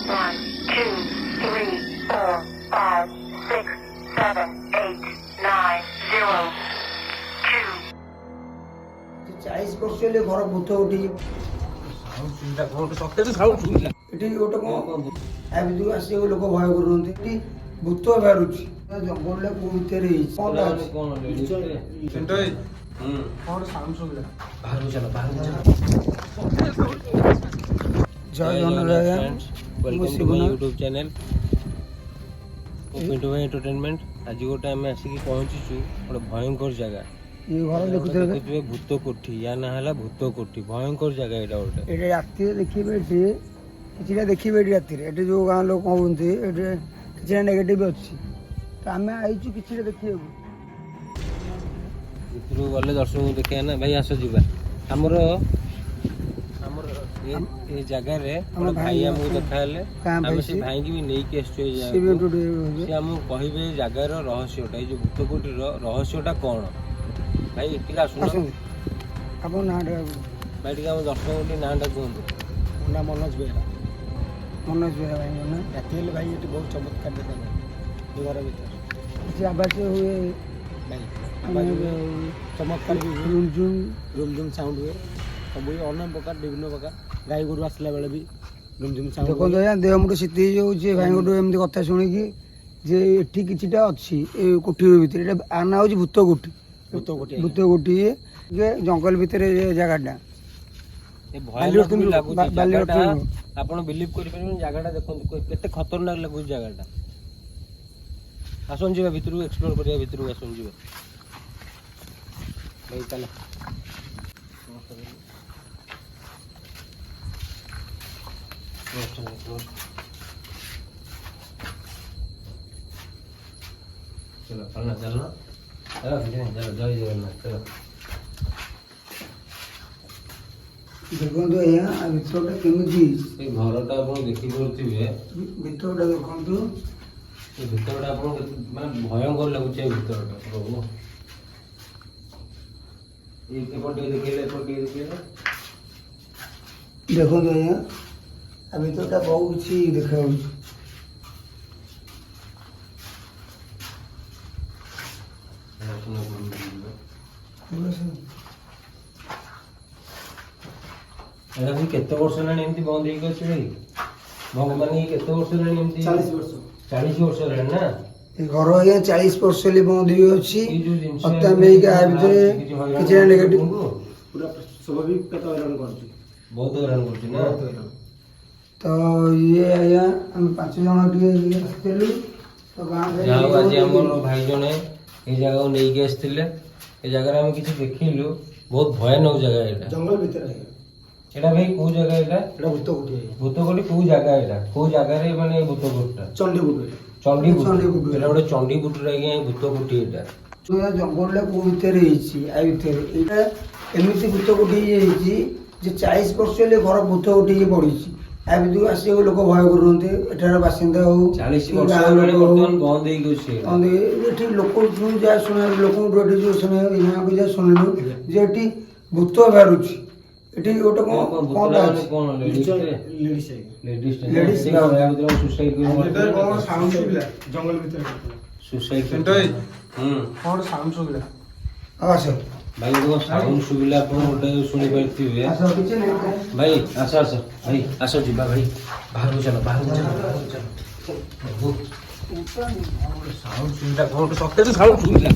1, 2, 3, 4, 5, 6, 7, 8, 9, 0, 2. 40 ବର୍ଷ ହେଲେ ଘର ଭୂତ ଉଠି ଏଠି ଗୋଟେ କଣ ଆ ଭିତରୁ ଆସିବାକୁ ଲୋକ ଭୟ କରୁଛନ୍ତି। ଏଠି ଭୂତ ବାହାରୁଛି ଜଙ୍ଗଲଟା କୋଉ ଭିତରେ ହେଇଛି କଣଟା ଅଛି? ଜୟ Jagannath. Welcome to my YouTube channel Pintu भाई एंटरटेनमेंट। आज गोटे आम आसिक पहुँचीचु गोटे भयंकर जगह ये घर देखुथे भूत कोठी या ना है भूत कोठी भयंकर जगह यहाँ गोटे ये राति देखिए एठी किछिटा देखिए एठी राति एठी जो गाँ लोग कहते एठी किछिटा नेगेटिव अच्छी तो आम आईचु किछिटा देखिए भितर गले दर्शक देखा ना भाई आस जा आमर ये जगह रे भाई आमको देखा आम से भाई की भी नहीं आमको कहे जगार रहस्यटा ये भूत कोठी रहस्यटा कौन भाई टे आस आप ना भाई टे दर्शक नाटा कहतु ना मनोज बेहरा भाई मन राति भाई ये बहुत चमत्कार देखा घर भर किसी आवाज हुए चमत्कार रुमझुम साउंड हुए सब अनेक प्रकार विभिन्न प्रकार गाई गोरु आसला बेले भी रुमझुम साउंड देखो आज्ञा देह मुझे शीत हो भाई गोटू एमती कथा शुणिकी जे एठी किछिटा अच्छी कोठी भितर आना हूँ भूत कोठी भूत कोठी जंगल भितर जगहटा आप बिलीव कर जगह देखो केते खतरनाक लगुच जगहटा आसन जी भितर एक्सप्लोर करिया भितर आसन जी भाई चल चलो चलना चलना चलो जय जगन्नाथ चलो देखो यहाँ भितरटा केमी घरटा आप देखी पारे भितरटा देखु भितरटा आप मैं भयंकर लगुच भितरटा प्रभु देखो आज्ञा आ भितरटा बहुत किसी देखा केते वर्ष एमती बंद हो मानी केते वर्ष 40 वर्ष ना घर आज्ञा 40 वर्ष बंद अच्छी बहुत हैरान कर तो ये आया हम 5 जन आसलु तो आज आम भाई जने ये जगह नहीं आसते ये जगह आम किसी देखलु बहुत भयानक जगह यहाँ जंगल भीतर एटा भाई को जगह एटा भूत कोठी को जगह एटा को जगह रे माने भूत कोठटा चंडीपुर एटा गोटे चंडीपुर रे भूत कोठी एटा तो या जंगल को भीतर हेछि आ भीतर एटा एमिति भूत कोठी हेछि जे 40 वर्ष ले घर भूत कोठी पड़ी आ भितु आसिया लोक भय करते एठार बासिंदा हो 40 वर्ष बर्तमान बंद हो गई एठी लोक जा सुना लोक जो सुना यहाँ को जा सुनलु जे एठी भूत बाहरुछि एठी गोटे कौन लेडीज सुसाइड जंगल भीतर सुसाइड कौन साउंड सुविला आस भाई देखो साउंड सुविला आप गोटे शुणी पारे भाई आस आस भाई आस जा भाई बाहर चलो साउंड सुविला कौन सत्य साउंड सुविला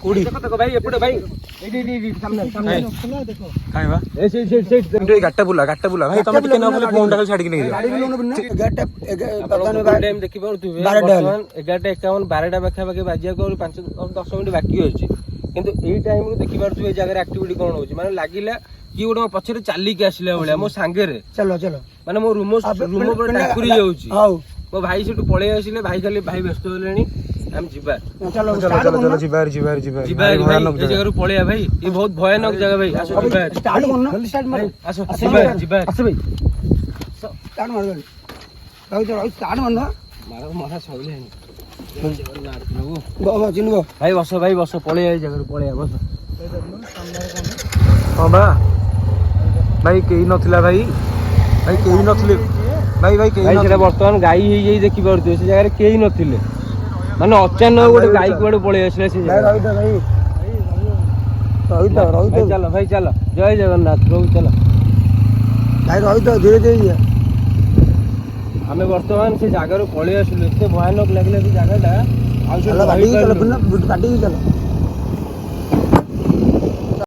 कोड़ी देखो भाई एपटे भाई सामने देखो खाइबा ए से गाटा बुला भाई तुम टिके ना बोले फोन टा छाडी के नहीं गाड़ी लोन गाटा पता नहीं टाइम देखि परतुबे 11:51 12टा बाखा बाके बाजिया को 5 10 मिनिट बाकी होछि किंतु एई टाइम को देखि परतुबे जगह एक्टिविटी कोन होछि माने लागिला कि गोटे पछरे चाली के आसिला बेले मो सांगे रे चलो माने मो रूम पर टाकुरी जाउछि मो भाई सेटू पळे आसिले भाई खाली भाई व्यस्त होलेनी हम जिबा चलो जिबा ये जगह पळे भाई ये बहुत भयानक जगह भाई आसो जिबा स्टार्ट करना स्टार्ट मार आसो जिबा आसो भाई स्टार्ट मार भाई चलो स्टार्ट मारना मारा सहिले ଚିହ୍ନିବ ଭାଇ ବସ ପଳେଇ ଆଇ ଜାଗାରୁ ପଳେଇ ବସ। ହଁ ବା ଭାଇ କେହି ନଥିଲା ଭାଇ କେହି ନଥିଲେ ଭାଇ କେହି ନଥିଲେ। ବର୍ତ୍ତମାନ ଗାଈ ହେଇଯାଇ ଦେଖିପାରୁଥିବେ ସେ ଜାଗାରେ କେହି ନଥିଲେ ମାନେ ଅଚାନକ ଗୋଟେ ଗାଈ କୁଆଡେ ପଳେଇ ଆସିଲା ସେ ଜାଗାରେ। ଚାଲ ଭାଇ ଚାଲ ଜୟ ଜଗନ୍ନାଥ ପ୍ରଭୁ ଚାଲ ଭାଇ ରହିଥ ଧୀରେ ଧୀରେ ଯିବା। ଆମେ ବର୍ତ୍ତମାନ ସେ ଜାଗାରୁ ପଳେଇ ଆସିଲୁ ଏତେ ଭୟାନକ ଲାଗିଲା ସେ ଜାଗାଟା ଆଉ କାଟିକି ଚାଲ